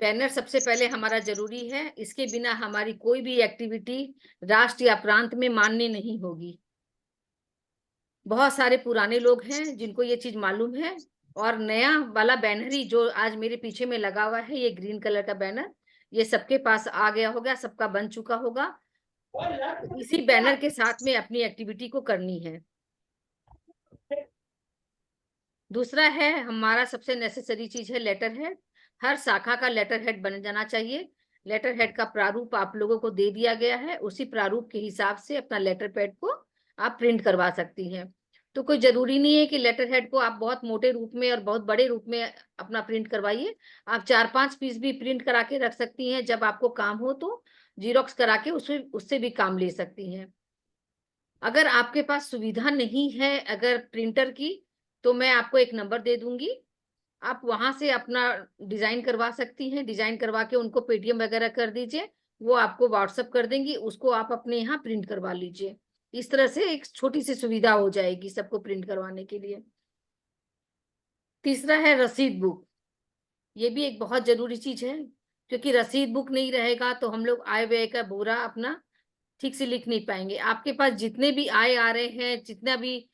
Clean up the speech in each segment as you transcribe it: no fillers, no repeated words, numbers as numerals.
Banner सबसे पहले हमारा जरूरी है। इसके बिना हमारी कोई भी एक्टिविटी राष्ट्र या प्रांत में मान्य नहीं होगी। बहुत सारे पुराने लोग हैं जिनको ये चीज मालूम है, और नया वाला बैनर ही जो आज मेरे पीछे में लगा हुआ है, ये ग्रीन कलर का बैनर, ये सबके पास आ गया होगा, सबका बन चुका होगा। इसी बैनर के साथ में अपनी एक्टिविटी को करनी है। दूसरा है हमारा सबसे नेसेसरी चीज है लेटर हेड। हर शाखा का लेटर हेड बन जाना चाहिए। लेटर हेड का प्रारूप आप लोगों को दे दिया गया है, उसी प्रारूप के हिसाब से अपना लेटर पैड को आप प्रिंट करवा सकती हैं। तो कोई जरूरी नहीं है कि लेटर हेड को आप बहुत मोटे रूप में और बहुत बड़े रूप में अपना प्रिंट करवाइए। आप 4-5 पीस भी प्रिंट करा के रख सकती हैं, जब आपको काम हो तो जीरोक्स करा के उससे भी काम ले सकती हैं। अगर आपके पास सुविधा नहीं है अगर प्रिंटर की, तो मैं आपको एक नंबर दे दूंगी, आप वहां से अपना डिजाइन करवा सकती हैं। डिजाइन करवा के उनको पेटीएम वगैरह कर दीजिए, वो आपको व्हाट्सएप कर देंगी, उसको आप अपने यहाँ प्रिंट करवा लीजिए। इस तरह से एक छोटी सी सुविधा हो जाएगी सबको प्रिंट करवाने के लिए। तीसरा है रसीद बुक। ये भी एक बहुत जरूरी चीज है, क्योंकि रसीद बुक नहीं रहेगा तो हम लोग आय व्यय का बोरा अपना ठीक से लिख नहीं पाएंगे। आपके पास जितने भी आय आ रहे हैं, जितना भी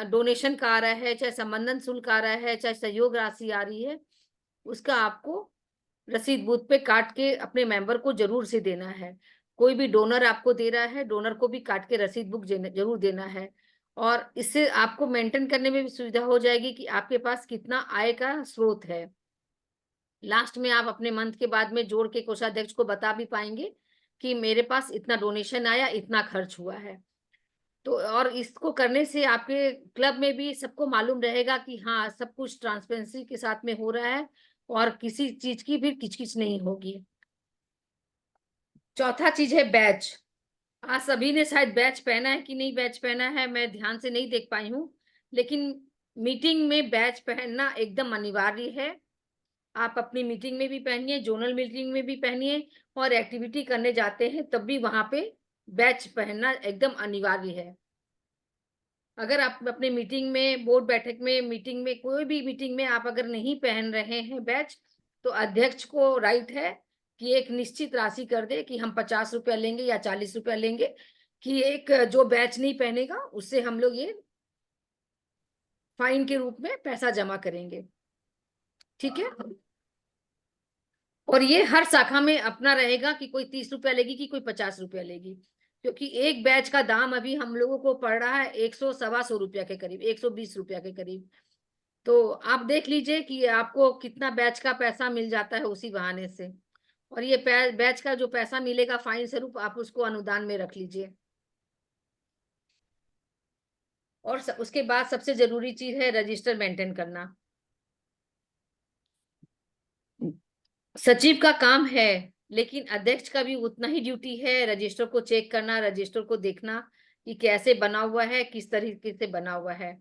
डोनेशन का आ रहा है, चाहे संबंधन शुल्क आ रहा है, चाहे सहयोग राशि आ रही है, उसका आपको रसीद बूथ पे काट के अपने मेंबर को जरूर से देना है। कोई भी डोनर आपको दे रहा है, डोनर को भी काट के रसीद बुक जरूर देना है। और इससे आपको मेंटेन करने में भी सुविधा हो जाएगी कि आपके पास कितना आय का स्रोत है। लास्ट में आप अपने मंथ के बाद में जोड़ के कोषाध्यक्ष को बता भी पाएंगे कि मेरे पास इतना डोनेशन आया, इतना खर्च हुआ है। तो और इसको करने से आपके क्लब में भी सबको मालूम रहेगा कि हाँ, सब कुछ ट्रांसपेरेंसी के साथ में हो रहा है और किसी चीज की भी किचकिच नहीं होगी। चौथा चीज है बैच। आज सभी ने शायद बैच पहना है कि नहीं बैच पहना है, मैं ध्यान से नहीं देख पाई हूँ, लेकिन मीटिंग में बैच पहनना एकदम अनिवार्य है। आप अपनी मीटिंग में भी पहनिए, जोनल मीटिंग में भी पहनिए, और एक्टिविटी करने जाते हैं तब भी वहां पे बैच पहनना एकदम अनिवार्य है। अगर आप अपने मीटिंग में, बोर्ड बैठक में, मीटिंग में, कोई भी मीटिंग में आप अगर नहीं पहन रहे हैं बैच, तो अध्यक्ष को राइट है कि एक निश्चित राशि कर दे कि हम 50 रुपया लेंगे या 40 रुपया लेंगे, कि एक जो बैच नहीं पहनेगा उससे हम लोग ये फाइन के रूप में पैसा जमा करेंगे। ठीक है। और ये हर शाखा में अपना रहेगा कि कोई 30 रुपया लेगी कि कोई 50 रुपया लेगी, क्योंकि एक बैच का दाम अभी हम लोगों को पड़ रहा है 100-125 रुपया के करीब, 120 रुपया के करीब। तो आप देख लीजिए कि आपको कितना बैच का पैसा मिल जाता है उसी बहाने से। और ये बैच का जो पैसा मिलेगा फाइन स्वरूप, आप उसको अनुदान में रख लीजिए। और उसके बाद सबसे जरूरी चीज है रजिस्टर मेंटेन करना। सचिव का काम है, लेकिन अध्यक्ष का भी उतना ही ड्यूटी है रजिस्टर को चेक करना, रजिस्टर को देखना कि कैसे बना हुआ है, किस तरीके से बना हुआ है।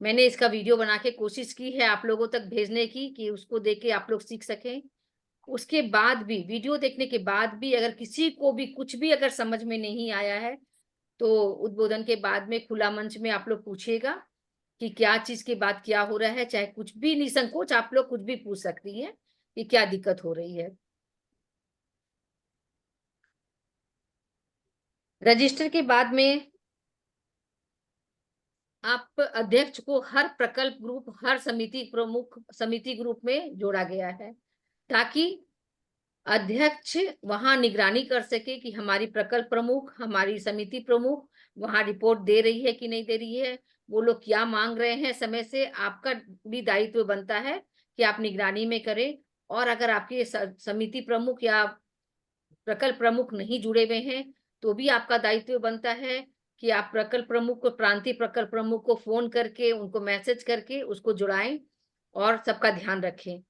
मैंने इसका वीडियो बना के कोशिश की है आप लोगों तक भेजने की, कि उसको देख के आप लोग सीख सकें। उसके बाद भी, वीडियो देखने के बाद भी, अगर किसी को भी कुछ भी अगर समझ में नहीं आया है, तो उद्बोधन के बाद में खुला मंच में आप लोग पूछिएगा कि क्या चीज के बाद क्या हो रहा है। चाहे कुछ भी निसंकोच आप लोग कुछ भी पूछ सकती हैं कि क्या दिक्कत हो रही है। रजिस्टर के बाद में आप अध्यक्ष को हर प्रकल्प ग्रुप, हर समिति प्रमुख, समिति ग्रुप में जोड़ा गया है, ताकि अध्यक्ष वहां निगरानी कर सके कि हमारी प्रकल्प प्रमुख, हमारी समिति प्रमुख वहां रिपोर्ट दे रही है कि नहीं दे रही है, वो लोग क्या मांग रहे हैं समय से। आपका भी दायित्व बनता है कि आप निगरानी में करें। और अगर आपके समिति प्रमुख या प्रकल्प प्रमुख नहीं जुड़े हुए हैं, तो भी आपका दायित्व बनता है कि आप प्रकल्प प्रमुख को, प्रांतीय प्रकल्प प्रमुख को फोन करके, उनको मैसेज करके उसको जुड़ाएं और सबका ध्यान रखें।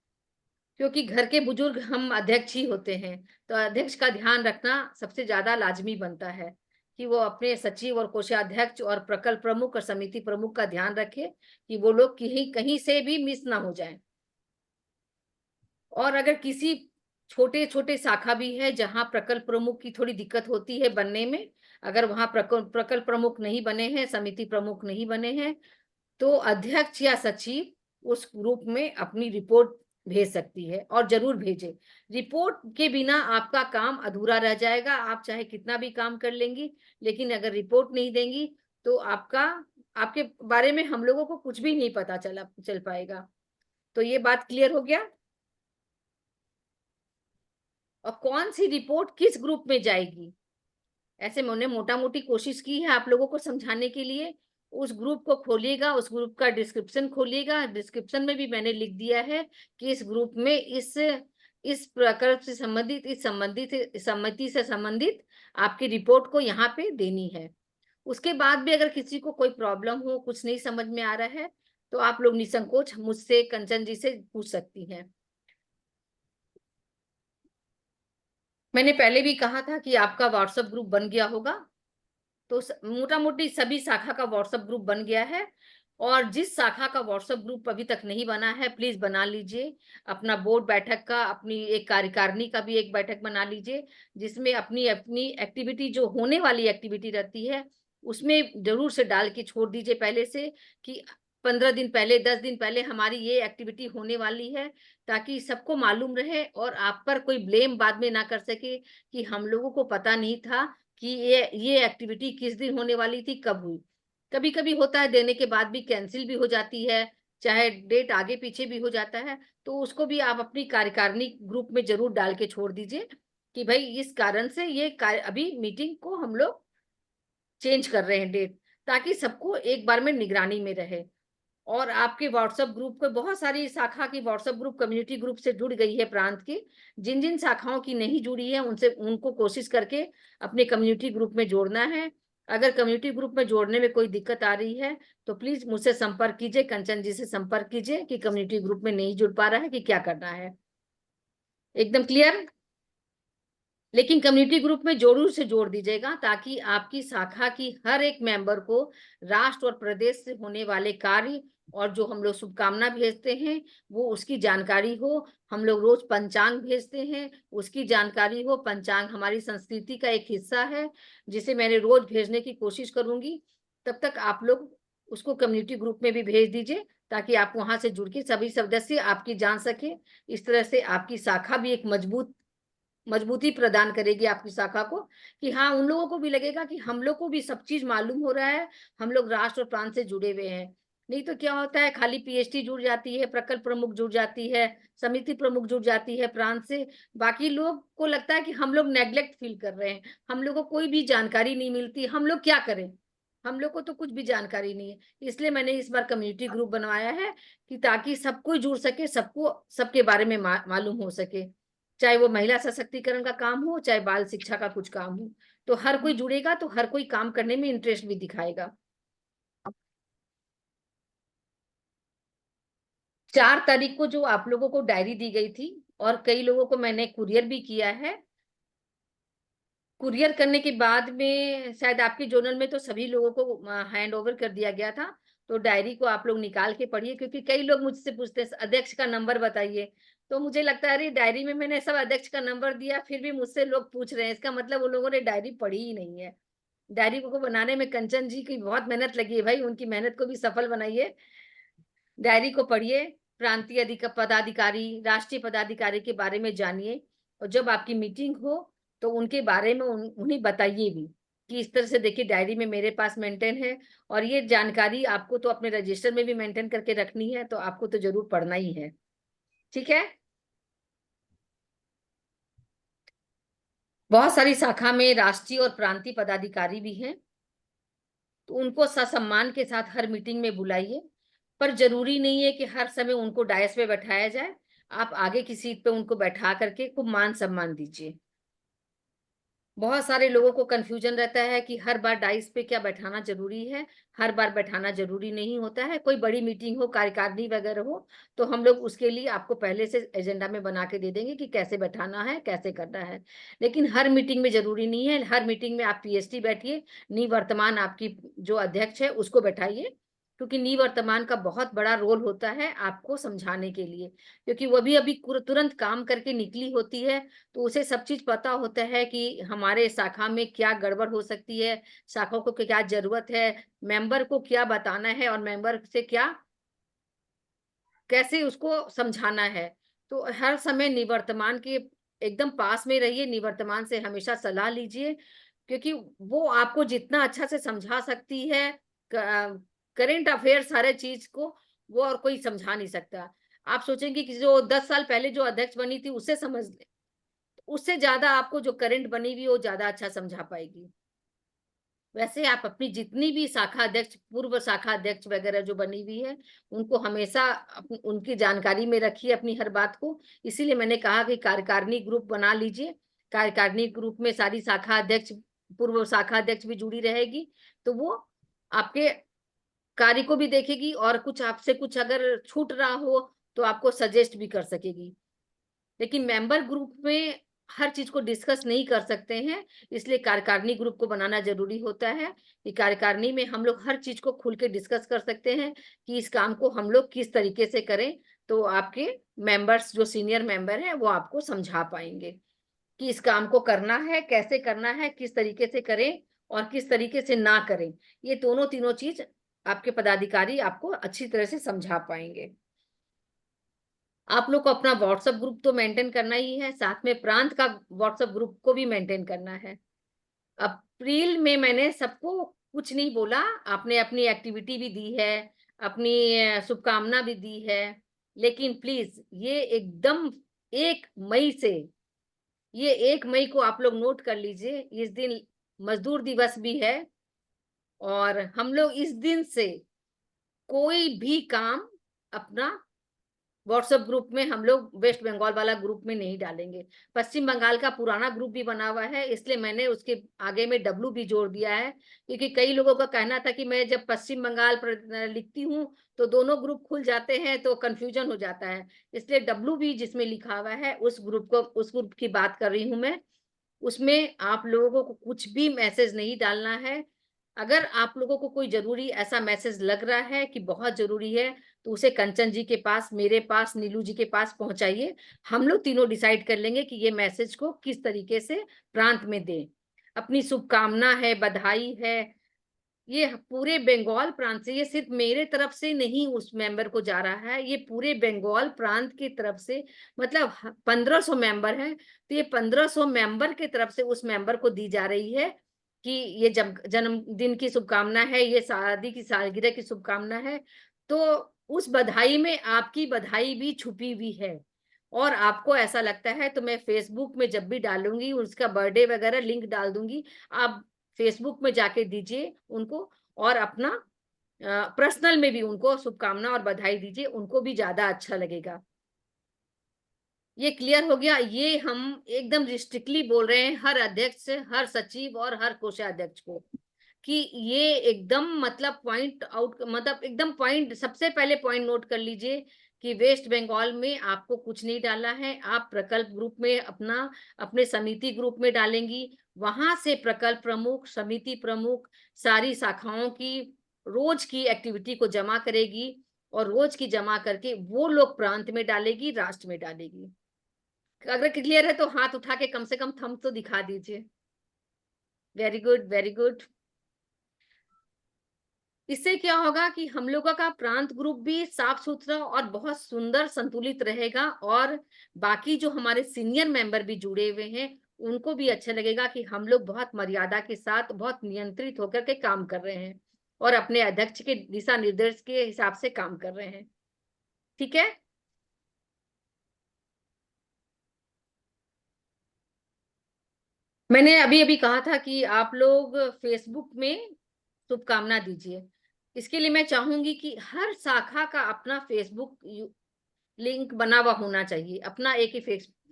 क्योंकि घर के बुजुर्ग हम अध्यक्ष ही होते हैं, तो अध्यक्ष का ध्यान रखना सबसे ज्यादा लाजमी बनता है कि वो अपने सचिव और कोषाध्यक्ष और प्रकल्प प्रमुख और समिति प्रमुख का ध्यान रखे कि वो लोग कहीं कहीं से भी मिस ना हो जाएं। और अगर किसी छोटे छोटे शाखा भी है जहां प्रकल्प प्रमुख की थोड़ी दिक्कत होती है बनने में, अगर वहां प्रकल्प प्रमुख नहीं बने हैं, समिति प्रमुख नहीं बने हैं, तो अध्यक्ष या सचिव उस ग्रुप में अपनी रिपोर्ट भेज सकती है और ज़रूर भेजें। रिपोर्ट के बिना आपका काम अधूरा रह जाएगा, आप चाहे कितना भी काम कर लेंगी, लेकिन अगर रिपोर्ट नहीं देंगी, तो आपके बारे में हम लोगों को कुछ भी नहीं पता चल पाएगा। तो ये बात क्लियर हो गया? और कौन-सी रिपोर्ट किस ग्रुप में जाएगी? ऐसे मैंने मोटा-मोटी कोशिश की है आप लोगों को समझाने के लिए। उस ग्रुप को खोलिएगा, उस ग्रुप का डिस्क्रिप्शन खोलिएगा, डिस्क्रिप्शन में भी मैंने लिख दिया है कि इस ग्रुप में इस प्रकरण से संबंधित, सम्मति से संबंधित आपकी रिपोर्ट को यहाँ पे देनी है। उसके बाद भी अगर किसी को कोई प्रॉब्लम हो, कुछ नहीं समझ में आ रहा है, तो आप लोग निसंकोच मुझसे, कंचन जी से पूछ सकती हैं। मैंने पहले भी कहा था कि आपका व्हाट्सएप ग्रुप बन गया होगा। तो मोटा-मोटी सभी शाखा का व्हाट्सएप ग्रुप बन गया है और जिस शाखा का व्हाट्सएप ग्रुप अभी तक नहीं बना है, प्लीज़ बना लीजिए। अपना बोर्ड बैठक का, अपनी एक कार्यकारिणी का भी एक बैठक बना लीजिए, जिसमें अपनी-अपनी एक्टिविटी, जो होने वाली एक्टिविटी रहती है, उसमें ज़रूर से डाल के छोड़ दीजिए पहले से कि 15 दिन पहले, 10 दिन पहले हमारी ये एक्टिविटी होने वाली है, ताकि सबको मालूम रहे और आप पर कोई ब्लेम बाद में ना कर सके कि हम लोगों को पता नहीं था कि ये एक्टिविटी किस दिन होने वाली थी, कब हुई। कभी-कभी होता है देने के बाद भी कैंसल भी हो जाती है, चाहे डेट आगे-पीछे भी हो जाता है, तो उसको भी आप अपनी कार्यकारिणी ग्रुप में ज़रूर डाल के छोड़ दीजिए कि भई इस कारण से ये अभी मीटिंग को हम लोग चेंज कर रहे हैं डेट, ताकि सबको एक बार में निगरानी में रहे। और आपके व्हाट्सएप ग्रुप को बहुत सारी शाखा की व्हाट्सएप ग्रुप, कम्युनिटी ग्रुप से जुड़ गई है प्रांत की। जिन-जिन शाखाओं की नहीं जुड़ी है, उनको कोशिश करके अपने कम्युनिटी ग्रुप में जोड़ना है। अगर कम्युनिटी ग्रुप में जोड़ने में कोई दिक्कत आ रही है, तो प्लीज़ मुझसे संपर्क कीजिए, कंचन जी से संपर्क कीजिए कि कम्युनिटी ग्रुप में नहीं जुड़ पा रहा है, कि क्या करना है। एकदम क्लियर? लेकिन कम्युनिटी ग्रुप में ज़रूर से जोड़ दीजिएगा, ताकि आपकी शाखा की हर एक मेंबर को राष्ट्र और प्रदेश से होने वाले कार्य और जो हम लोग शुभकामना भेजते हैं, वो उसकी जानकारी हो। हम लोग रोज़ पंचांग भेजते हैं, उसकी जानकारी हो। पंचांग हमारी संस्कृति का एक हिस्सा है, जिसे मैंने रोज़ भेजने की कोशिश करूँगी। तब तक आप लोग उसको कम्युनिटी ग्रुप में भी भेज दीजिए, ताकि आप वहाँ से जुड़ के सभी सदस्य आपकी जान सकें। इस तरह से आपकी शाखा भी एक मजबूती प्रदान करेगी आपकी शाखा को, कि हाँ, उन लोगों को भी लगेगा कि हम लोग को भी सब चीज़ मालूम हो रहा है, हम लोग राष्ट्र और प्रांत से जुड़े हुए हैं। नहीं तो क्या होता है, खाली पीएचडी जुड़ जाती है, प्रकल्प प्रमुख जुड़ जाती है, समिति प्रमुख जुड़ जाती है प्रांत से, बाकी लोग को लगता है कि हम लोग नेग्लेक्ट फील कर रहे हैं, हम लोग को कोई भी जानकारी नहीं मिलती, हम लोग क्या करें? हम लोग को तो कुछ भी जानकारी नहीं है। इसलिए मैंने इस बार कम्युनिटी ग्रुप बनवाया है कि ताकि सब कोई जुड़ सके, सबको सबके बारे में मालूम हो सके। चाहे वो महिला सशक्तिकरण का काम हो, चाहे बाल शिक्षा का कुछ काम हो। तो हर कोई जुड़ेगा, तो हर कोई काम करने में इंटरेस्ट भी दिखाएगा। 4 तारीख को जो आप लोगों को डायरी दी गई थी और कई लोगों को मैंने कुरियर भी किया है। कुरियर करने के बाद में शायद आपके जोनल में तो सभी लोगों को हैंड ओवर कर दिया गया था। तो डायरी को आप लोग निकाल के पढ़िए, क्योंकि कई लोग मुझसे पूछते हैं अध्यक्ष का नंबर बताइए। तो मुझे लगता है अरे डायरी में मैंने सब अध्यक्ष का नंबर दिया, फिर भी मुझसे लोग पूछ रहे हैं, इसका मतलब उन लोगों ने डायरी पढ़ी ही नहीं है। डायरी को बनाने में कंचन जी की बहुत मेहनत लगी है भाई, उनकी मेहनत को भी सफल बनाइए। डायरी को पढ़िए, प्रांतीय पदाधिकारी, राष्ट्रीय पदाधिकारी के बारे में जानिए और जब आपकी मीटिंग हो, तो उनके बारे में उन्हें बताइए भी कि इस तरह से देखिए डायरी में मेरे पास मेंटेन है और ये जानकारी आपको तो अपने रजिस्टर में भी मेंटेन करके रखनी है, तो आपको तो ज़रूर पढ़ना ही है। ठीक है? बहुत सारी शाखा में राष्ट्रीय और प्रांतीय पदाधिकारी भी हैं, तो उनको ससम्मान के साथ हर मीटिंग में बुलाइए। पर ज़रूरी नहीं है कि हर समय उनको डायस पे बैठाया जाए। आप आगे की सीट पे उनको बैठा करके खूब मान-सम्मान दीजिए। बहुत सारे लोगों को कन्फ्यूजन रहता है कि हर बार डाइस पे क्या बैठाना ज़रूरी है, हर बार बैठाना ज़रूरी नहीं होता है। कोई बड़ी मीटिंग हो, कार्यकारिणी वगैरह हो, तो हम लोग उसके लिए आपको पहले से एजेंडा में बना के दे देंगे कि कैसे बैठाना है, कैसे करना है। लेकिन हर मीटिंग में ज़रूरी नहीं है, हर मीटिंग में आप पीएसटी बैठिए, निवर्तमान आपकी जो अध्यक्ष है उसको बैठाइए, क्योंकि निवर्तमान का बहुत बड़ा रोल होता है आपको समझाने के लिए, क्योंकि वो भी अभी तुरंत काम करके निकली होती है, तो उसे सब चीज़ पता होता है कि हमारे शाखा में क्या गड़बड़ हो सकती है, शाखा को क्या ज़रूरत है, मेंबर को क्या बताना है और मेंबर से क्या कैसे उसको समझाना है। तो हर समय निवर्तमान के एकदम पास में रहिए, निवर्तमान से हमेशा सलाह लीजिए, क्योंकि वो आपको जितना अच्छा से समझा सकती है, करंट अफेयर सारे चीज़ को, वो और कोई समझा नहीं सकता। आप सोचेंगे कि जो 10 साल पहले जो अध्यक्ष बनी थी, उसे समझ लें, उससे ज़्यादा आपको जो करंट बनी हुई है, वो ज़्यादा अच्छा समझा पाएगी। वैसे आप अपनी जितनी भी शाखा अध्यक्ष, पूर्व शाखा अध्यक्ष वगैरह जो बनी हुई है, उनको हमेशा उनकी जानकारी में रखिए अपनी हर बात को। इसीलिए मैंने कहा कि कार्यकारिणी ग्रुप बना लीजिए। कार्यकारिणी ग्रुप में सारी शाखा अध्यक्ष, पूर्व शाखा अध्यक्ष भी जुड़ी रहेगी, तो वो आपके कार्य को भी देखेगी और कुछ आपसे कुछ अगर छूट रहा हो, तो आपको सजेस्ट भी कर सकेगी। लेकिन मेंबर ग्रुप में हर चीज को डिस्कस नहीं कर सकते हैं, इसलिए कार्यकारिणी ग्रुप को बनाना जरूरी होता है कि कार्यकारिणी में हम लोग हर चीज को खुल के डिस्कस कर सकते हैं कि इस काम को हम लोग किस तरीके से करें। तो आपके मेंबर्स जो सीनियर मेंबर हैं, वो आपको समझा पाएंगे कि इस काम को करना है, कैसे करना है, किस तरीके से करें और किस तरीके से ना करें। ये दोनों तीनों चीज आपके पदाधिकारी आपको अच्छी तरह से समझा पाएंगे। आप लोग को अपना व्हाट्सएप ग्रुप तो मेंटेन करना ही है, साथ में प्रांत का व्हाट्सएप ग्रुप को भी मेंटेन करना है। अप्रैल में मैंने सबको कुछ नहीं बोला, आपने अपनी एक्टिविटी भी दी है, अपनी शुभकामना भी दी है, लेकिन प्लीज ये एकदम 1 मई से, ये 1 मई को आप लोग नोट कर लीजिए, इस दिन मजदूर दिवस भी है और हम लोग इस दिन से कोई भी काम अपना व्हाट्सएप ग्रुप में हम लोग वेस्ट बंगाल वाला ग्रुप में नहीं डालेंगे। पश्चिम बंगाल का पुराना ग्रुप भी बना हुआ है, इसलिए मैंने उसके आगे में डब्लू भी जोड़ दिया है, क्योंकि कई लोगों का कहना था कि मैं जब पश्चिम बंगाल पर लिखती हूँ तो दोनों ग्रुप खुल जाते हैं, तो कंफ्यूजन हो जाता है। इसलिए डब्लू भी जिसमें लिखा हुआ है, उस ग्रुप की बात कर रही हूँ मैं। उसमें आप लोगों को कुछ भी मैसेज नहीं डालना है। अगर आप लोगों को कोई ज़रूरी ऐसा मैसेज लग रहा है कि बहुत ज़रूरी है, तो उसे कंचन जी के पास, मेरे पास, नीलू जी के पास पहुँचाइए। हम लोग तीनों डिसाइड कर लेंगे कि ये मैसेज को किस तरीके से प्रांत में दें। अपनी शुभकामना है, बधाई है, ये पूरे बंगाल प्रांत से, ये सिर्फ मेरे तरफ से नहीं उस मेंबर को जा रहा है, ये पूरे बंगाल प्रांत की तरफ से, मतलब 1500 मेंबर हैं, तो ये 1500 मेंबर की तरफ से उस मेंबर को दी जा रही है कि ये जन्मदिन की शुभकामना है, ये शादी की सालगिरह की शुभकामना है। तो उस बधाई में आपकी बधाई भी छुपी हुई है, और आपको ऐसा लगता है तो मैं फेसबुक में जब भी डालूंगी उसका बर्थडे वगैरह लिंक डाल दूंगी, आप फेसबुक में जाके दीजिए उनको, और अपना पर्सनल में भी उनको शुभकामना और बधाई दीजिए, उनको भी ज़्यादा अच्छा लगेगा। ये क्लियर हो गया? ये हम एकदम स्ट्रिक्टली बोल रहे हैं हर अध्यक्ष, हर सचिव और हर कोषाध्यक्ष को, कि ये एकदम मतलब पॉइंट आउट, मतलब एकदम पॉइंट, सबसे पहले पॉइंट नोट कर लीजिए कि वेस्ट बंगाल में आपको कुछ नहीं डालना है। आप प्रकल्प ग्रुप में अपना, अपने समिति ग्रुप में डालेंगी, वहां से प्रकल्प प्रमुख, समिति प्रमुख सारी शाखाओं की रोज की एक्टिविटी को जमा करेगी, और रोज की जमा करके वो लोग प्रांत में डालेगी, राष्ट्र में डालेगी। अगर क्लियर है तो हाथ उठा के कम से कम थंब तो दिखा दीजिए। Very good, very good. इससे क्या होगा कि हम लोगों का प्रांत ग्रुप भी साफ सुथरा और बहुत सुंदर संतुलित रहेगा, और बाकी जो हमारे सीनियर मेंबर भी जुड़े हुए हैं, उनको भी अच्छा लगेगा कि हम लोग बहुत मर्यादा के साथ, बहुत नियंत्रित होकर के काम कर रहे हैं और अपने अध्यक्ष के दिशा निर्देश के हिसाब से काम कर रहे हैं। ठीक है? मैंने अभी अभी कहा था कि आप लोग फेसबुक में शुभकामना दीजिए। इसके लिए मैं चाहूंगी कि हर शाखा का अपना फेसबुक लिंक बना हुआ होना चाहिए। अपना एक ही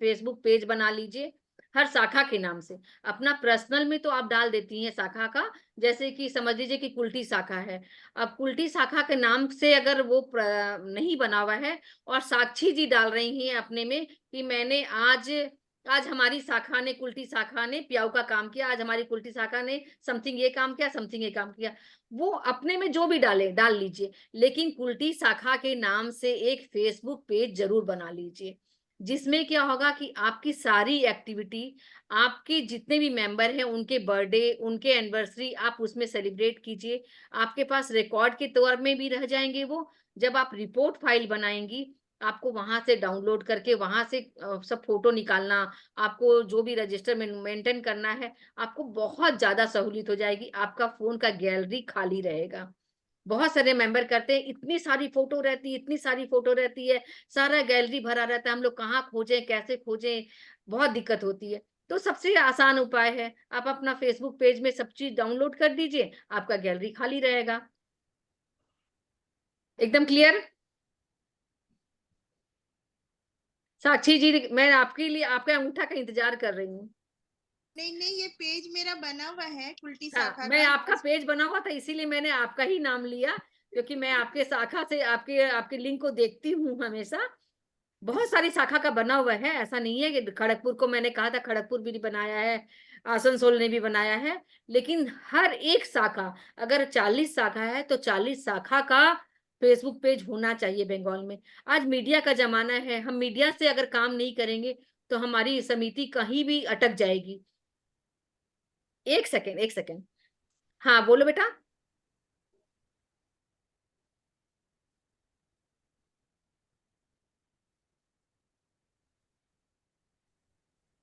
फेसबुक पेज बना लीजिए हर शाखा के नाम से। अपना पर्सनल में तो आप डाल देती हैं शाखा का, जैसे कि समझ लीजिए कि कुल्टी शाखा है। अब कुल्टी शाखा के नाम से अगर वो नहीं बना हुआ है, और साक्षी जी डाल रही हैं अपने में कि मैंने आज, आज हमारी शाखा ने, कुल्टी शाखा ने प्याऊ का काम किया, आज हमारी कुल्टी शाखा ने समथिंग ये काम किया, समथिंग ये काम किया, वो अपने में जो भी डाले डाल लीजिए, लेकिन कुल्टी शाखा के नाम से एक फेसबुक पेज जरूर बना लीजिए, जिसमें क्या होगा कि आपकी सारी एक्टिविटी, आपके जितने भी मेंबर हैं उनके बर्थडे, उनके एनिवर्सरी आप उसमें सेलिब्रेट कीजिए। आपके पास रिकॉर्ड के तौर में भी रह जाएंगे वो। जब आप रिपोर्ट फाइल बनाएंगी, आपको वहां से डाउनलोड करके वहां से सब फोटो निकालना, आपको जो भी रजिस्टर में मेंटेन करना है, आपको बहुत ज्यादा सहूलियत हो जाएगी। आपका फोन का गैलरी खाली रहेगा। बहुत सारे मेंबर करते हैं, इतनी सारी फोटो रहती है, इतनी सारी फोटो रहती है, सारा गैलरी भरा रहता है, हम लोग कहाँ खोजें, कैसे खोजें, बहुत दिक्कत होती है। तो सबसे आसान उपाय है, आप अपना फेसबुक पेज में सब चीज डाउनलोड कर दीजिए, आपका गैलरी खाली रहेगा। एकदम क्लियर? साक्षी जी, मैं आपके लिए आपका अंगूठा का इंतजार कर रही हूँ। नहीं नहीं, ये पेज मेरा बना हुआ है कुल्टी हाँ, शाखा मैं का। आपका पेज बना हुआ था, इसीलिए मैंने आपका ही नाम लिया, क्योंकि मैं आपके शाखा से आपके आपके लिंक को देखती हूँ हमेशा। बहुत सारी शाखा का बना हुआ है, ऐसा नहीं है कि खड़गपुर को मैंने कहा था, खड़गपुर भी बनाया है, आसनसोल ने भी बनाया है, लेकिन हर एक शाखा, अगर 40 शाखा है तो 40 शाखा का फेसबुक पेज होना चाहिए बंगाल में। आज मीडिया का जमाना है, हम मीडिया से अगर काम नहीं करेंगे तो हमारी समिति कहीं भी अटक जाएगी। एक सेकेंड, एक सेकेंड। हाँ, बोलो बेटा।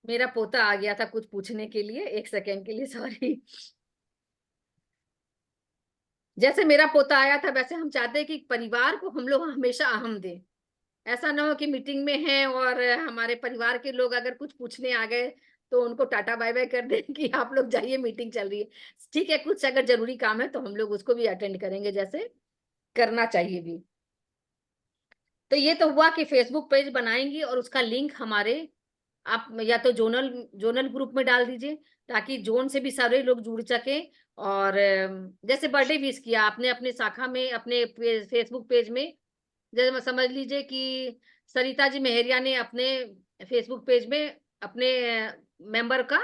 मेरा पोता आ गया था कुछ पूछने के लिए, एक सेकेंड के लिए सॉरी। जैसे मेरा पोता आया था, वैसे हम चाहते हैं कि परिवार को हम लोग हमेशा अहम दें। ऐसा ना हो कि मीटिंग में हैं और हमारे परिवार के लोग अगर कुछ पूछने आ गए तो उनको टाटा बाय बाय कर दें कि आप लोग जाइए, मीटिंग चल रही है। ठीक है, कुछ अगर जरूरी काम है तो हम लोग उसको भी अटेंड करेंगे, जैसे करना चाहिए भी। तो ये तो हुआ कि फेसबुक पेज बनाएंगी और उसका लिंक हमारे, आप या तो जोनल जोनल ग्रुप में डाल दीजिए, ताकि जोन से भी सारे लोग जुड़ सके। और जैसे बर्थडे विश किया आपने अपने शाखा में, अपने फेसबुक पेज में, जैसे समझ लीजिए कि सरिता जी मेहरिया ने अपने फेसबुक पेज में अपने मेंबर का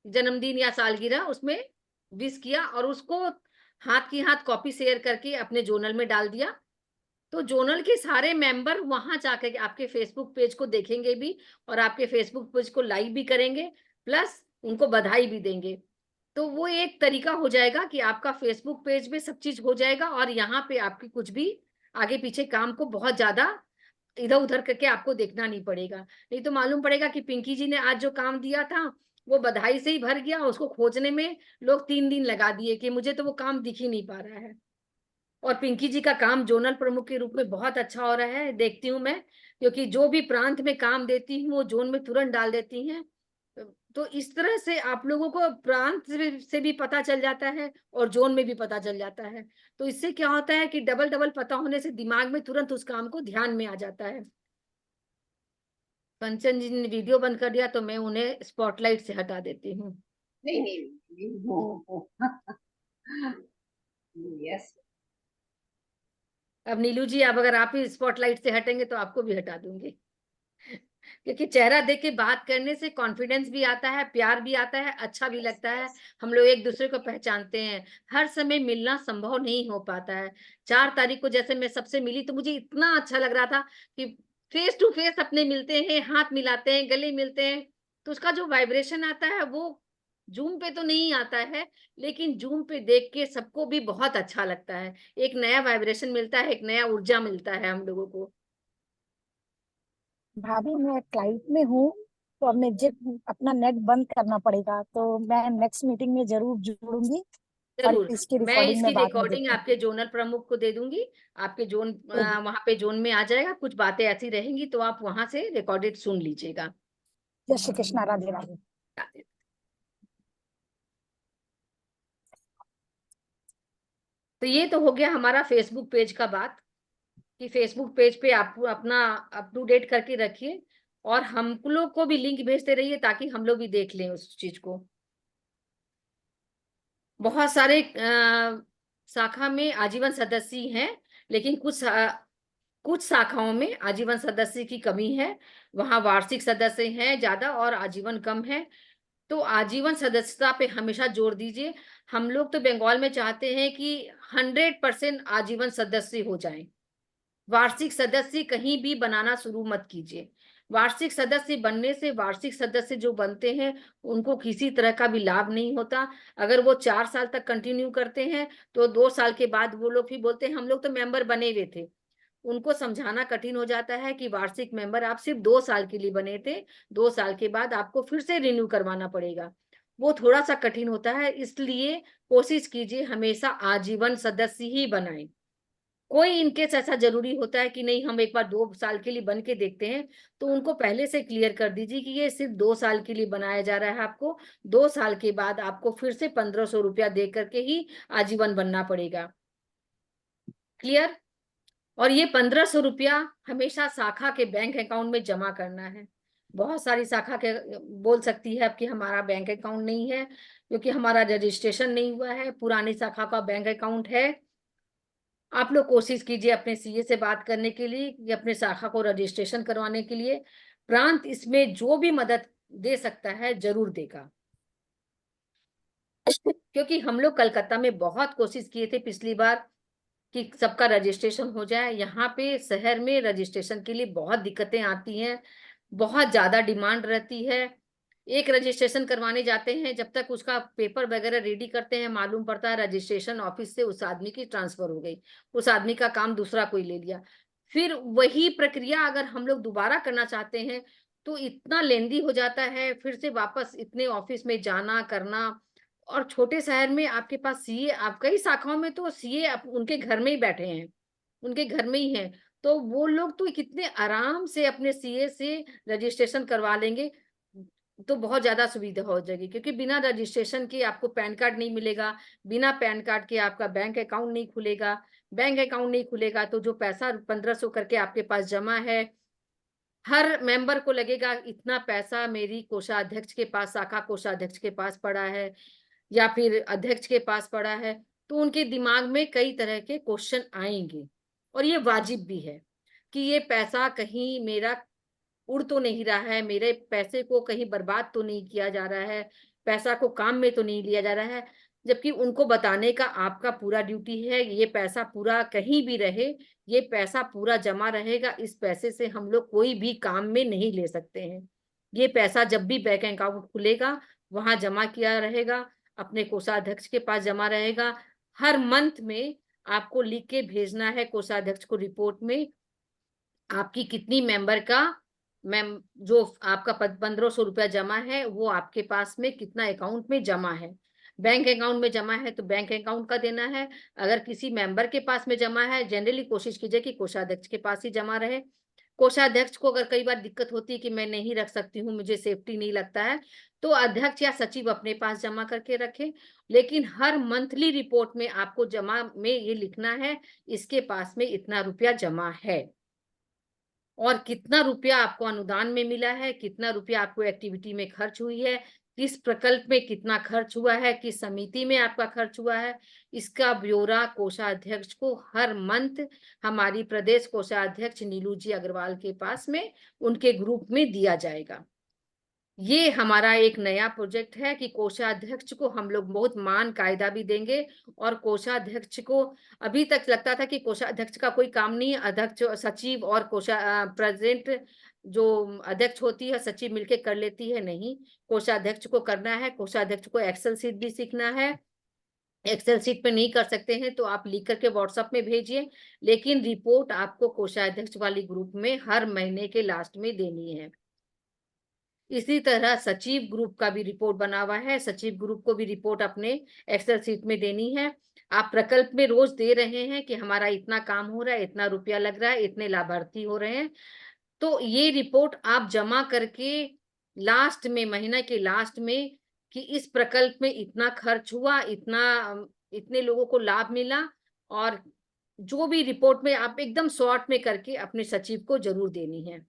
जन्मदिन या सालगिरह उसमें विश किया, और उसको हाथ की हाथ कॉपी शेयर करके अपने जोनल में डाल दिया। तो जोनल के सारे मेंबर वहां जाकर के आपके फेसबुक पेज को देखेंगे भी, और आपके फेसबुक पेज को लाइक भी करेंगे, प्लस उनको बधाई भी देंगे। तो वो एक तरीका हो जाएगा कि आपका फेसबुक पेज में सब चीज हो जाएगा, और यहाँ पे आपकी कुछ भी आगे पीछे काम को बहुत ज्यादा इधर उधर करके आपको देखना नहीं पड़ेगा। नहीं तो मालूम पड़ेगा कि पिंकी जी ने आज जो काम दिया था वो बधाई से ही भर गया, उसको खोजने में लोग 3 दिन लगा दिए कि मुझे तो वो काम दिख ही नहीं पा रहा है। और पिंकी जी का काम जोनल प्रमुख के रूप में बहुत अच्छा हो रहा है, देखती हूँ मैं, क्योंकि जो भी प्रांत में काम देती हूँ वो जोन में तुरंत डाल देती हैं। तो इस तरह से आप लोगों को प्रांत से भी पता चल जाता है और जोन में भी पता चल जाता है। तो इससे क्या होता है कि डबल डबल पता होने से दिमाग में तुरंत उस काम को ध्यान में आ जाता है। कंचन जी ने वीडियो बंद कर दिया तो मैं उन्हें स्पॉटलाइट से हटा देती हूँ। नहीं नहीं नहीं। यस। अब नीलू जी, अब अगर आप ही स्पॉटलाइट से हटेंगे तो आपको भी हटा दूंगी। क्योंकि चेहरा देख के बात करने से कॉन्फिडेंस भी आता है, प्यार भी आता है, अच्छा भी लगता है। हम लोग एक दूसरे को पहचानते हैं। हर समय मिलना संभव नहीं हो पाता है। 4 तारीख को जैसे मैं सबसे मिली तो मुझे इतना अच्छा लग रहा था कि फेस टू फेस अपने मिलते हैं, हाथ मिलाते हैं, गले मिलते हैं, तो उसका जो वाइब्रेशन आता है वो जूम पे तो नहीं आता है, लेकिन जूम पे देख के सबको भी बहुत अच्छा लगता है। एक नया वाइब्रेशन मिलता है, एक नया ऊर्जा मिलता है हम लोगों को। भाभी मैं फ्लाइट में हूँ, तो अब मुझे अपना नेट बंद करना पड़ेगा, तो मैं नेक्स्ट मीटिंग में जरूर जुड़ूंगी और जरूर, इसकी मैं रिकॉर्डिंग इसकी में बाद में रिकॉर्डिंग देखूंगी। आपके जोनल प्रमुख को दे दूंगी। आपके जोन एक वहां पे जोन में आ जाएगा, कुछ बातें ऐसी रहेंगी तो आप वहां से रिकॉर्डेड सुन लीजिएगा। जय श्री कृष्णा, राधे राधे। तो ये तो हो गया हमारा फेसबुक पेज का बात, कि फेसबुक पेज पे आप अपना अप टू डेट करके रखिए, और हम लोग को भी लिंक भेजते रहिए ताकि हम लोग भी देख लें उस चीज को। बहुत सारे शाखा में आजीवन सदस्य हैं, लेकिन कुछ शाखाओं में आजीवन सदस्य की कमी है। वहां वार्षिक सदस्य हैं ज्यादा और आजीवन कम है। तो आजीवन सदस्यता पे हमेशा जोर दीजिए। हम लोग तो बंगाल में चाहते हैं कि 100% आजीवन सदस्य हो जाएं। वार्षिक सदस्य कहीं भी बनाना शुरू मत कीजिए। वार्षिक सदस्य बनने से वार्षिक सदस्य जो बनते हैं उनको किसी तरह का भी लाभ नहीं होता। अगर वो 4 साल तक कंटिन्यू करते हैं तो 2 साल के बाद वो लोग भी बोलते हैं हम लोग तो मेंबर बने हुए थे। उनको समझाना कठिन हो जाता है कि वार्षिक मेंबर आप सिर्फ 2 साल के लिए बने थे, 2 साल के बाद आपको फिर से रिन्यू करवाना पड़ेगा। वो थोड़ा-सा कठिन होता है, इसलिए कोशिश कीजिए हमेशा आजीवन सदस्य ही बनाएँ। कोई इन केस ऐसा ज़रूरी होता है कि नहीं हम एक बार 2 साल के लिए बन के देखते हैं, तो उनको पहले से क्लियर कर दीजिए कि ये सिर्फ़ 2 साल के लिए बनाया जा रहा है आपको, 2 साल के बाद आपको फिर से ₹1500 दे कर के ही आजीवन बनना पड़ेगा। क्लियर? और ये ₹1500 हमेशा शाखा के बैंक अकाउंट में जमा करना है। बहुत सारी शाखा के बोल सकती है अब कि हमारा बैंक अकाउंट नहीं है, क्योंकि हमारा रजिस्ट्रेशन नहीं हुआ है, पुरानी शाखा का बैंक अकाउंट है। आप लोग कोशिश कीजिए अपने सीए से बात करने के लिए या अपने शाखा को रजिस्ट्रेशन करवाने के लिए। प्रांत इसमें जो भी मदद दे सकता है, ज़रूर देगा। क्योंकि हम लोग कलकत्ता में बहुत कोशिश किए थे पिछली बार कि सबका रजिस्ट्रेशन हो जाए। यहाँ पे शहर में रजिस्ट्रेशन के लिए बहुत दिक्कतें आती हैं, बहुत ज़्यादा डिमांड रहती है। एक रजिस्ट्रेशन करवाने जाते हैं, जब तक उसका पेपर वगैरह रेडी करते हैं, मालूम पड़ता है रजिस्ट्रेशन ऑफिस से उस आदमी की ट्रांसफर हो गई, उस आदमी का काम दूसरा कोई ले लिया। फिर वही प्रक्रिया अगर हम लोग दोबारा करना चाहते हैं, तो इतना लेंदी हो जाता है, फिर से वापस इतने ऑफिस में जाना, करना। और छोटे शहर में आपके पास सीए, आप कई शाखाओं में तो सीए उनके घर में ही बैठे हैं, उनके घर में ही हैं। तो वो लोग तो कितने आराम से अपने सीए से रजिस्ट्रेशन करवा लेंगे, तो बहुत ज़्यादा सुविधा हो जाएगी। क्योंकि बिना रजिस्ट्रेशन के आपको पैन कार्ड नहीं मिलेगा, बिना पैन कार्ड के आपका बैंक अकाउंट नहीं खुलेगा। बैंक अकाउंट नहीं खुलेगा तो जो पैसा 1500 करके आपके पास जमा है, हर मेंबर को लगेगा इतना पैसा मेरी कोषाध्यक्ष के पास, शाखा कोषाध्यक्ष के पास पड़ा है या फिर अध्यक्ष के पास पड़ा है। तो उनके दिमाग में कई तरह के क्वेश्चन आएंगे, और ये वाजिब भी है कि ये पैसा कहीं मेरा उड़ तो नहीं रहा है, मेरे पैसे को कहीं बर्बाद तो नहीं किया जा रहा है, पैसा को काम में तो नहीं लिया जा रहा है। जबकि उनको बताने का आपका पूरा ड्यूटी है, ये पैसा पूरा कहीं भी रहे, ये पैसा पूरा जमा रहेगा, इस पैसे से हम लोग कोई भी काम में नहीं ले सकते हैं। ये पैसा जब भी बैंक अकाउंट खुलेगा, वहाँ जमा किया रहेगा, अपने कोषाध्यक्ष के पास जमा रहेगा। हर मंथ में आपको लिख के भेजना है कोषाध्यक्ष को रिपोर्ट में, आपकी कितनी मेंबर का मैम जो आपका 1500 जमा है, वो आपके पास में कितना अकाउंट में जमा है। बैंक अकाउंट में जमा है तो बैंक अकाउंट का देना है। अगर किसी मेंबर के पास में जमा है, जनरली कोशिश कीजिए कि कोषाध्यक्ष के पास ही जमा रहे। कोषाध्यक्ष को अगर कई बार दिक्कत होती है कि मैं नहीं रख सकती हूँ, मुझे सेफ्टी नहीं लगता है, तो अध्यक्ष या सचिव अपने पास जमा करके रखें। लेकिन हर मंथली रिपोर्ट में आपको जमा में ये लिखना है, इसके पास में इतना रुपया जमा है और कितना रुपया आपको अनुदान में मिला है, कितना रुपया आपको एक्टिविटी में खर्च हुई है, किस प्रकल्प में कितना खर्च हुआ है, किस समिति में आपका खर्च हुआ है, इसका ब्यौरा कोषाध्यक्ष को हर मंथ हमारी प्रदेश कोषाध्यक्ष नीलू जी अग्रवाल के पास में उनके ग्रुप में दिया जाएगा। ये हमारा एक नया प्रोजेक्ट है कि कोषाध्यक्ष को हम लोग बहुत मान कायदा भी देंगे। और कोषाध्यक्ष को अभी तक लगता था कि कोषाध्यक्ष का कोई काम नहीं है, अध्यक्ष सचिव और प्रेसिडेंट जो अध्यक्ष होती है सचिव मिलके कर लेती है, नहीं, कोषाध्यक्ष को करना है। कोषाध्यक्ष को एक्सेल शीट भी सीखना है। एक्सेल शीट पे नहीं कर सकते हैं तो आप लिख करके व्हाट्सएप में भेजिए, लेकिन रिपोर्ट आपको कोषाध्यक्ष वाली ग्रुप में हर महीने के लास्ट में देनी है। इसी तरह सचिव ग्रुप का भी रिपोर्ट बना हुआ है, सचिव ग्रुप को भी रिपोर्ट अपने एक्सेल शीट में देनी है। आप प्रकल्प में रोज दे रहे हैं कि हमारा इतना काम हो रहा है, इतना रुपया लग रहा है, इतने लाभार्थी हो रहे हैं, तो ये रिपोर्ट आप जमा करके लास्ट में, महीना के लास्ट में, कि इस प्रकल्प में इतना खर्च हुआ, इतने लोगों को लाभ मिला, और जो भी रिपोर्ट में आप एकदम शॉर्ट में करके अपने सचिव को जरूर देनी है।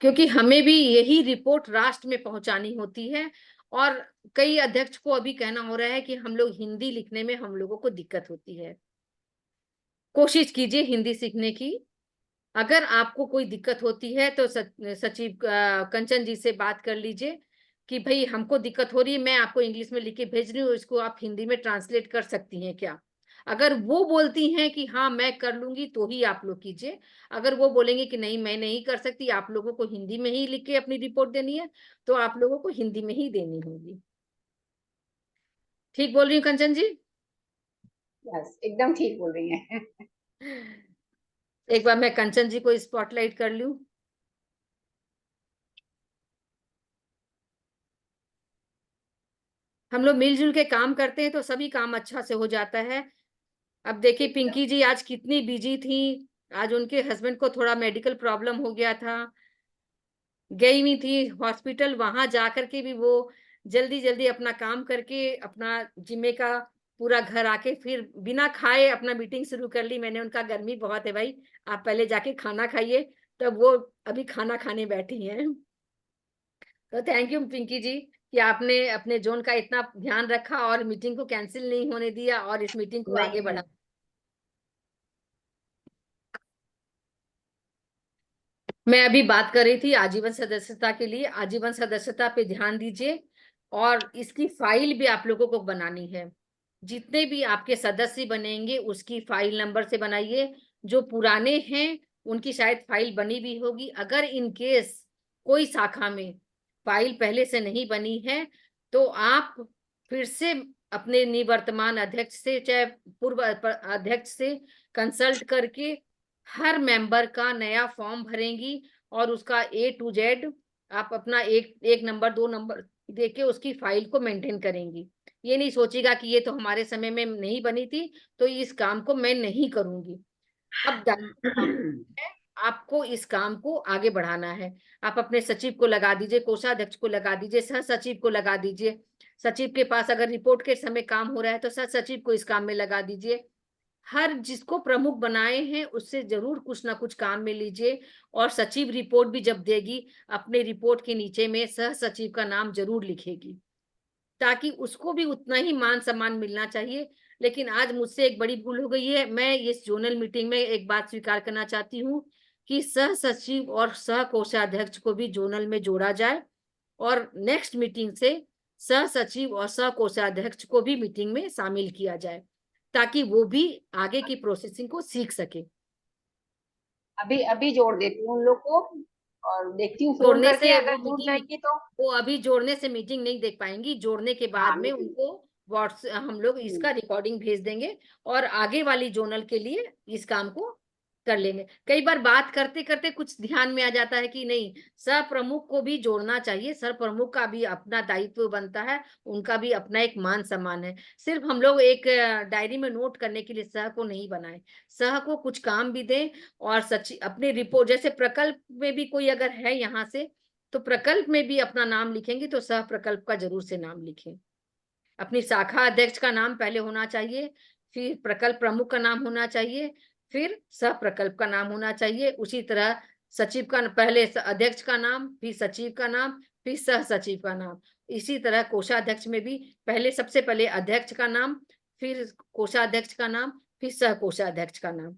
क्योंकि हमें भी यही रिपोर्ट राष्ट्र में पहुंचानी होती है। और कई अध्यक्ष को अभी कहना हो रहा है कि हम लोग हिंदी लिखने में हम लोगों को दिक्कत होती है। कोशिश कीजिए हिंदी सीखने की। अगर आपको कोई दिक्कत होती है तो सचिव कंचन जी से बात कर लीजिए कि भाई हमको दिक्कत हो रही है, मैं आपको इंग्लिश में लिख के भेज रही हूँ, इसको आप हिंदी में ट्रांसलेट कर सकती हैं क्या। अगर वो बोलती हैं कि हाँ मैं कर लूंगी तो ही आप लोग कीजिए। अगर वो बोलेंगे कि नहीं मैं नहीं कर सकती, आप लोगों को हिंदी में ही लिख के अपनी रिपोर्ट देनी है, तो आप लोगों को हिंदी में ही देनी होगी। ठीक बोल रही हूँ कंचन जी? यस, एकदम ठीक बोल रही हैं। एक बार मैं कंचन जी को स्पॉटलाइट कर लूं। हम लोग मिलजुल के काम करते हैं तो सभी काम अच्छा से हो जाता है। अब देखिए पिंकी जी आज कितनी बिजी थी। आज उनके हस्बैंड को थोड़ा मेडिकल प्रॉब्लम हो गया था, गई हुई थी हॉस्पिटल। वहां जाकर के भी वो जल्दी जल्दी अपना काम करके अपना जिम्मे का पूरा घर आके फिर बिना खाए अपना मीटिंग शुरू कर ली। मैंने उनका गर्मी बहुत है भाई, आप पहले जाके खाना खाइए। तब वो अभी खाना खाने बैठी हैं। तो थैंक यू पिंकी जी कि आपने अपने जोन का इतना ध्यान रखा और मीटिंग को कैंसिल नहीं होने दिया और इस मीटिंग को आगे नहीं बढ़ा। मैं अभी बात कर रही थी आजीवन सदस्यता के लिए। आजीवन सदस्यता पे ध्यान दीजिए और इसकी फाइल भी आप लोगों को बनानी है। जितने भी आपके सदस्य बनेंगे उसकी फाइल नंबर से बनाइए। जो पुराने हैं उनकी शायद फाइल बनी भी होगी। अगर इन केस कोई शाखा में फाइल पहले से नहीं बनी है तो आप फिर से अपने निवर्तमान अध्यक्ष से चाहे पूर्व अध्यक्ष से कंसल्ट करके हर मेंबर का नया फॉर्म भरेंगी और उसका A to Z आप अपना एक एक नंबर 2 नंबर देके उसकी फाइल को मेंटेन करेंगी। ये नहीं सोचेगा कि ये तो हमारे समय में नहीं बनी थी तो इस काम को मैं नहीं करूंगी। अब आपको इस काम को आगे बढ़ाना है। आप अपने सचिव को लगा दीजिए, कोषाध्यक्ष को लगा दीजिए, सह सचिव को लगा दीजिए। सचिव के पास अगर रिपोर्ट के समय काम हो रहा है तो सह सचिव को इस काम में लगा दीजिए। हर जिसको प्रमुख बनाए हैं उससे जरूर कुछ ना कुछ काम में लीजिए। और सचिव रिपोर्ट भी जब देगी अपने रिपोर्ट के नीचे में सह सचिव का नाम जरूर लिखेगी ताकि उसको भी उतना ही मान सम्मान मिलना चाहिए। लेकिन आज मुझसे एक बड़ी भूल हो गई है। मैं इस जोनल मीटिंग में एक बात स्वीकार करना चाहती हूँ कि सह सचिव और सह कोषाध्यक्ष को भी जोनल में जोड़ा जाए और नेक्स्ट मीटिंग से सह सचिव और सह कोषाध्यक्ष को भी मीटिंग में शामिल किया जाए ताकि वो भी आगे की प्रोसेसिंग को सीख सके। अभी अभी जोड़ देती हूँ उन लोग को और देखती हूँ फोन जोड़ने करके से अगर वो जुड़ मीटिंग, जाएंगी तो। वो अभी जोड़ने से मीटिंग नहीं देख पाएंगी। जोड़ने के हाँ बाद में मीटिंग। उनको व्हाट्स हम लोग इसका रिकॉर्डिंग भेज देंगे और आगे वाली जोनल के लिए इस काम को कर लेंगे। कई बार बात करते करते कुछ ध्यान में आ जाता है कि नहीं सह प्रमुख को भी जोड़ना चाहिए। सह प्रमुख का भी अपना दायित्व बनता है, उनका भी अपना एक मान सम्मान है। सिर्फ हम लोग एक डायरी में नोट करने के लिए सह को नहीं बनाए, सह को कुछ काम भी दें। और सचिव अपने रिपोर्ट जैसे प्रकल्प में भी कोई अगर है यहाँ से तो प्रकल्प में भी अपना नाम लिखेंगे तो सह प्रकल्प का जरूर से नाम लिखें। अपनी शाखा अध्यक्ष का नाम पहले होना चाहिए, फिर प्रकल्प प्रमुख का नाम होना चाहिए, फिर सह प्रकल्प का नाम होना चाहिए। उसी तरह सचिव का पहले अध्यक्ष का नाम, फिर सचिव का नाम, फिर सह सचिव का नाम। इसी तरह कोषाध्यक्ष में भी पहले सबसे पहले अध्यक्ष का नाम, फिर कोषाध्यक्ष का नाम, फिर सह कोषाध्यक्ष का नाम।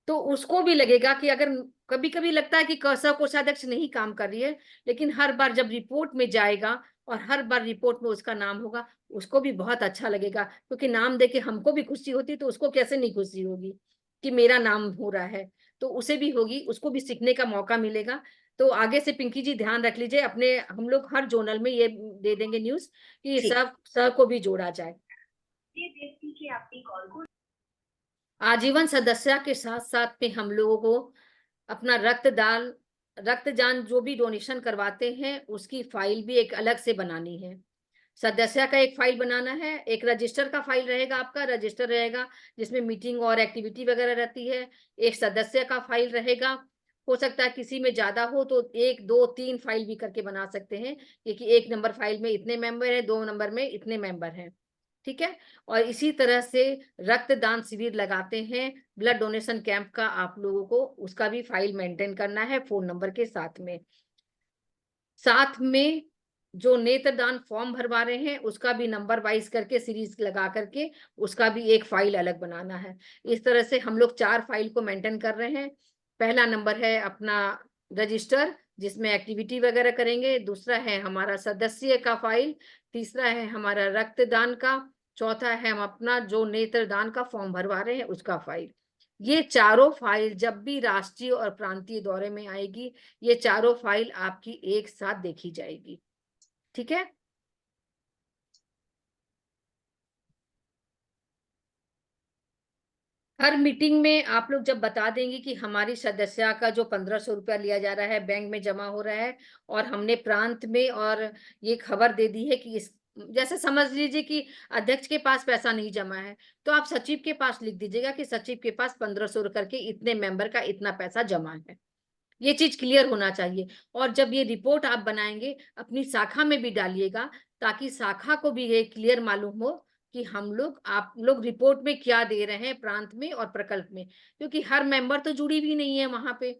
तो उसको भी लगेगा कि अगर कभी कभी लगता है कि सह कोषाध्यक्ष नहीं काम कर रही है, लेकिन हर बार जब रिपोर्ट में जाएगा और हर बार रिपोर्ट में उसका नाम होगा उसको भी बहुत अच्छा लगेगा। क्योंकि नाम देके हमको भी खुशी होती तो उसको कैसे नहीं खुशी होगी कि मेरा नाम हो रहा है। तो उसे भी होगी, उसको भी सीखने का मौका मिलेगा। तो आगे से पिंकी जी ध्यान रख लीजिए अपने, हम लोग हर जोनल में ये दे देंगे न्यूज कि ठीक। सब सह को भी जोड़ा जाए। ये देखती कि आपकी कॉल को आजीवन सदस्य के साथ साथ में हम लोगों को अपना रक्तदान जो भी डोनेशन करवाते हैं उसकी फाइल भी एक अलग से बनानी है। सदस्य का एक फाइल बनाना है, एक रजिस्टर का फाइल रहेगा, आपका रजिस्टर रहेगा जिसमें मीटिंग और एक्टिविटी वगैरह रहती है। एक सदस्य का फाइल रहेगा। हो सकता है किसी में ज्यादा हो तो 1 2 3 फाइल भी करके बना सकते हैं, क्योंकि 1 नंबर फाइल में इतने मेंबर हैं, 2 नंबर में इतने मेंबर हैं। ठीक है। और इसी तरह से रक्तदान शिविर लगाते हैं, ब्लड डोनेशन कैंप का आप लोगों को उसका भी फाइल मेंटेन करना है फोन नंबर के साथ में। साथ में जो नेत्रदान फॉर्म भरवा रहे हैं उसका भी नंबर वाइज करके सीरीज लगा करके उसका भी एक फाइल अलग बनाना है। इस तरह से हम लोग 4 फाइल को मेंटेन कर रहे हैं। पहला नंबर है अपना रजिस्टर जिसमें एक्टिविटी वगैरह करेंगे, दूसरा है हमारा सदस्य का फाइल, तीसरा है हमारा रक्तदान का, चौथा है हम अपना जो नेत्रदान का फॉर्म भरवा रहे हैं उसका फाइल। ये चारों फाइल जब भी राष्ट्रीय और प्रांतीय दौरे में आएगी ये चारों फाइल आपकी एक साथ देखी जाएगी। ठीक है। हर मीटिंग में आप लोग जब बता देंगे कि हमारी सदस्या का जो 1500 रुपया लिया जा रहा है बैंक में जमा हो रहा है, और हमने प्रांत में और ये खबर दे दी है कि इस, जैसे समझ लीजिए कि अध्यक्ष के पास पैसा नहीं जमा है, तो आप सचिव के पास लिख दीजिएगा कि सचिव के पास 1500 करके इतने मेंबर का इतना पैसा जमा है। ये चीज क्लियर होना चाहिए। और जब ये रिपोर्ट आप बनाएंगे अपनी शाखा में भी डालिएगा, ताकि शाखा को भी ये क्लियर मालूम हो कि हम लोग, आप लोग रिपोर्ट में क्या दे रहे हैं प्रांत में और प्रकल्प में, क्योंकि हर मेंबर तो जुड़ी भी नहीं है वहां पे।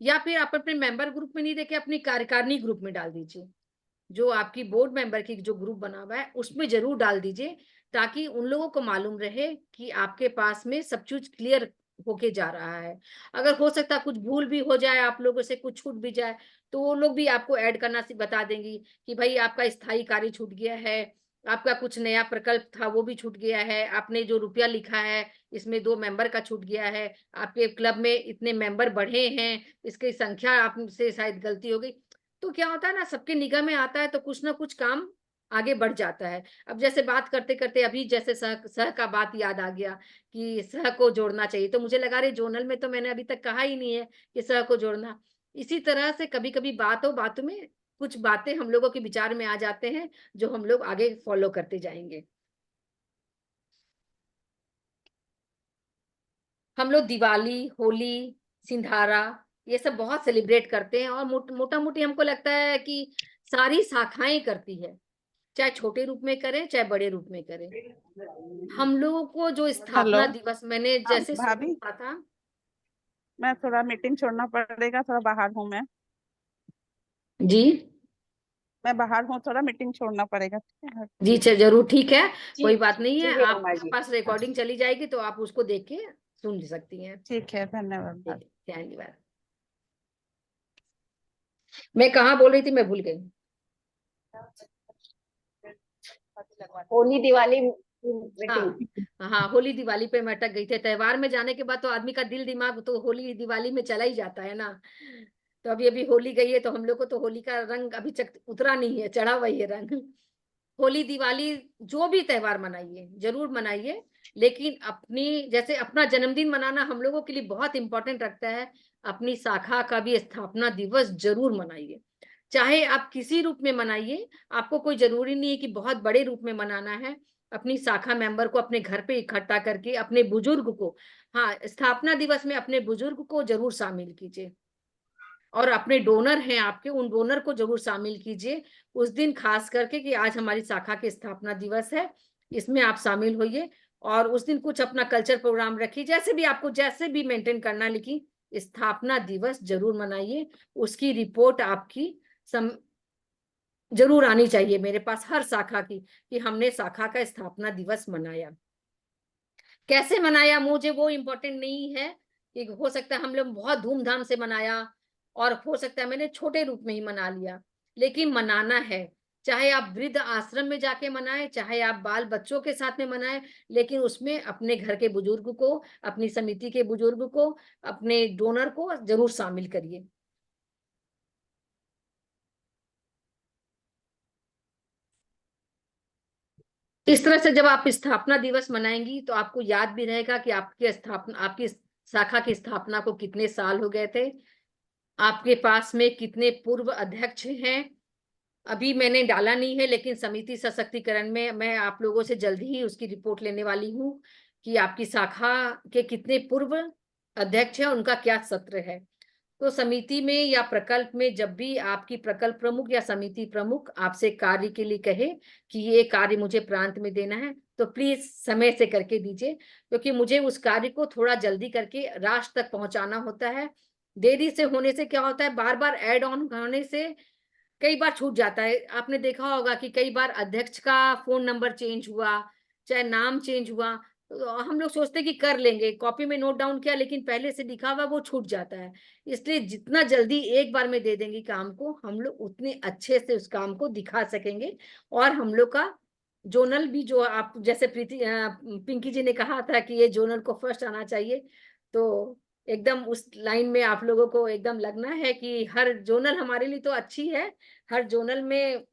या फिर आप अपने मेंबर ग्रुप में नहीं देके अपनी कार्यकारिणी ग्रुप में डाल दीजिए, जो आपकी बोर्ड मेंबर की जो ग्रुप बना हुआ है उसमें जरूर डाल दीजिए, ताकि उन लोगों को मालूम रहे कि आपके पास में सब चीज क्लियर होके जा रहा है। अगर हो सकता है कुछ भूल भी हो जाए, आप लोगों से कुछ छूट भी जाए, तो वो लोग भी आपको ऐड करना बता देंगी कि भाई आपका स्थायी कार्य छूट गया है, आपका कुछ नया प्रकल्प था वो भी छूट गया है, आपने जो रुपया लिखा है इसमें 2 मेंबर का छूट गया है, आपके क्लब में इतने मेंबर बढ़े हैं, इसकी संख्या आपसे शायद गलती हो गई। तो क्या होता है ना, सबके निगाह में आता है तो कुछ ना कुछ काम आगे बढ़ जाता है। अब जैसे बात करते करते अभी जैसे सह सह का बात याद आ गया कि सह को जोड़ना चाहिए, तो मुझे लगा रही जोनल में तो मैंने अभी तक कहा ही नहीं है कि सह को जोड़ना। इसी तरह से कभी कभी बातों में कुछ बातें हम लोगों के विचार में आ जाते हैं, जो हम लोग आगे फॉलो करते जाएंगे। हम लोग दिवाली, होली, सिंधारा, ये सब बहुत सेलिब्रेट करते हैं, और मोटा मोटी हमको लगता है कि सारी शाखाएं करती है, चाहे छोटे रूप में करें चाहे बड़े रूप में करें। हम लोगों को जो हेलो। स्थापना दिवस मैंने हाँ जैसे भाभी, सुना था। मैं थोड़ा मीटिंग छोड़ना पड़ेगा, थोड़ा बाहर हूँ जी मैं बाहर हूँ, थोड़ा मीटिंग छोड़ना पड़ेगा, ठीक है। जी, जरूर, ठीक है, कोई ठीक बात नहीं है। ठीक है रमा आपके जी। पास रिकॉर्डिंग चली जाएगी तो आप उसको देख के सुन सकती हैं। ठीक है, धन्यवाद ठीक भाभी। है, धन्यवाद। मैं कहाँ बोल रही थी, मैं भूल गई। होली दिवाली हाँ मीटिंग। हाँ, होली दिवाली पे मैं अटक गई थी। त्योहार में जाने के बाद तो आदमी का दिल दिमाग तो होली दिवाली में चला ही जाता है ना। तो अभी होली गई है, तो हम लोग को तो होली का रंग अभी तक उतरा नहीं है, चढ़ा हुआ ही है रंग। होली दिवाली जो भी त्योहार मनाइए, जरूर मनाइए, लेकिन अपनी, जैसे अपना जन्मदिन मनाना हम लोगों के लिए बहुत इंपॉर्टेंट रखता है, अपनी शाखा का भी स्थापना दिवस जरूर मनाइए। चाहे आप किसी रूप में मनाइए, आपको कोई जरूरी नहीं है कि बहुत बड़े रूप में मनाना है। अपनी शाखा मेंबर को अपने घर पे इकट्ठा करके अपने बुजुर्ग को, हाँ, स्थापना दिवस में अपने बुजुर्ग को जरूर शामिल कीजिए, और अपने डोनर हैं आपके, उन डोनर को जरूर शामिल कीजिए उस दिन, खास करके कि आज हमारी शाखा की स्थापना दिवस है, इसमें आप शामिल होइए। और उस दिन कुछ अपना कल्चर प्रोग्राम रखिए, जैसे भी आपको, जैसे भी मेंटेन करना, लेकिन स्थापना दिवस जरूर मनाइए। उसकी रिपोर्ट आपकी जरूर आनी चाहिए मेरे पास, हर शाखा की, कि हमने शाखा का स्थापना दिवस मनाया। कैसे मनाया मुझे वो इम्पोर्टेंट नहीं है, कि हो सकता है हम लोग बहुत धूमधाम से मनाया, और हो सकता है मैंने छोटे रूप में ही मना लिया, लेकिन मनाना है। चाहे आप वृद्ध आश्रम में जाके मनाए, चाहे आप बाल बच्चों के साथ में मनाए, लेकिन उसमें अपने घर के बुजुर्ग को, अपनी समिति के बुजुर्ग को, अपने डोनर को जरूर शामिल करिए। इस तरह से जब आप स्थापना दिवस मनाएंगी तो आपको याद भी रहेगा कि आपकी शाखा की स्थापना को कितने साल हो गए थे, आपके पास में कितने पूर्व अध्यक्ष हैं। अभी मैंने डाला नहीं है, लेकिन समिति सशक्तिकरण में मैं आप लोगों से जल्दी ही उसकी रिपोर्ट लेने वाली हूँ कि आपकी शाखा के कितने पूर्व अध्यक्ष हैं, उनका क्या सत्र है। तो समिति में या प्रकल्प में जब भी आपकी प्रकल्प प्रमुख या समिति प्रमुख आपसे कार्य के लिए कहे कि ये कार्य मुझे प्रांत में देना है, तो प्लीज समय से करके दीजिए, क्योंकि मुझे उस कार्य को थोड़ा जल्दी करके राष्ट्र तक पहुंचाना होता है। देरी से होने से क्या होता है, बार बार ऐड ऑन होने से कई बार छूट जाता है। आपने देखा होगा कि कई बार अध्यक्ष का फोन नंबर चेंज हुआ, चाहे नाम चेंज हुआ, तो हम लोग सोचते कि कर लेंगे, कॉपी में नोट डाउन किया, लेकिन पहले से लिखा हुआ वो छूट जाता है। इसलिए जितना जल्दी एक बार में दे देंगे काम को, हम लोग उतने अच्छे से उस काम को दिखा सकेंगे। और हम लोग का जोनल भी, जो आप जैसे पिंकी जी ने कहा था कि ये जोनल को फर्स्ट आना चाहिए, तो एकदम उस लाइन में आप लोगों को एकदम लगना है कि हर जोनल हमारे लिए तो अच्छी है, हर जोनल में,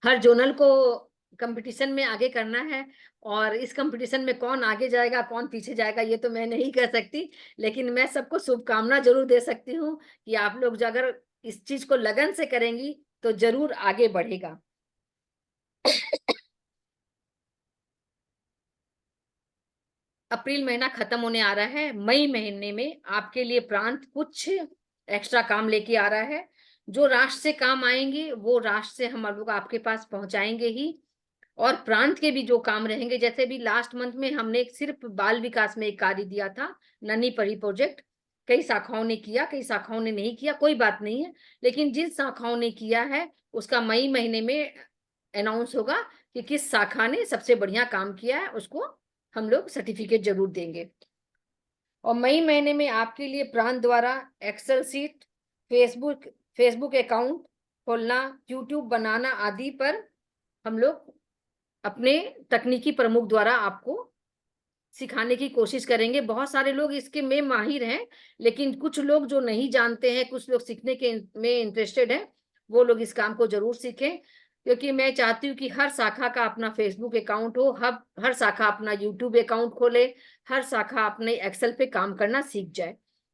हर जोनल को कंपटीशन में आगे करना है। और इस कंपटीशन में कौन आगे जाएगा कौन पीछे जाएगा ये तो मैं नहीं कह सकती, लेकिन मैं सबको शुभकामना जरूर दे सकती हूँ कि आप लोग जो अगर इस चीज को लगन से करेंगी तो जरूर आगे बढ़ेगा। अप्रैल महीना खत्म होने आ रहा है, मई महीने में आपके लिए प्रांत कुछ एक्स्ट्रा काम लेके आ रहा है। जो राष्ट्र से काम आएंगे वो राष्ट्र से हम लोग आपके पास पहुंचाएंगे ही। और प्रांत के भी जो काम रहेंगे, जैसे भी लास्ट मंथ में हमने सिर्फ बाल विकास में एक कार्य दिया था, नन्ही पढ़ी प्रोजेक्ट, कई शाखाओं ने किया कई शाखाओं ने नहीं किया, कोई बात नहीं है, लेकिन जिन शाखाओं ने किया है उसका मई महीने में अनाउंस होगा कि किस शाखा ने सबसे बढ़िया काम किया है, उसको हम लोग सर्टिफिकेट जरूर देंगे। और मई महीने में आपके लिए प्रांत द्वारा एक्सेल सीट, फेसबुक अकाउंट खोलना, यूट्यूब बनाना आदि पर हम लोग अपने तकनीकी प्रमुख द्वारा आपको सिखाने की कोशिश करेंगे। बहुत सारे लोग इसके में माहिर हैं, लेकिन कुछ लोग जो नहीं जानते हैं, कुछ लोग सीखने के में इंटरेस्टेड हैं, वो लोग इस काम को जरूर सीखें, क्योंकि मैं चाहती हूँ कि हर शाखा का अपना फेसबुक अकाउंट हो, हर शाखा अपना यूट्यूब अकाउंट खोले, हर शाखा अपने एक्सेल पे काम करना सीख जाए।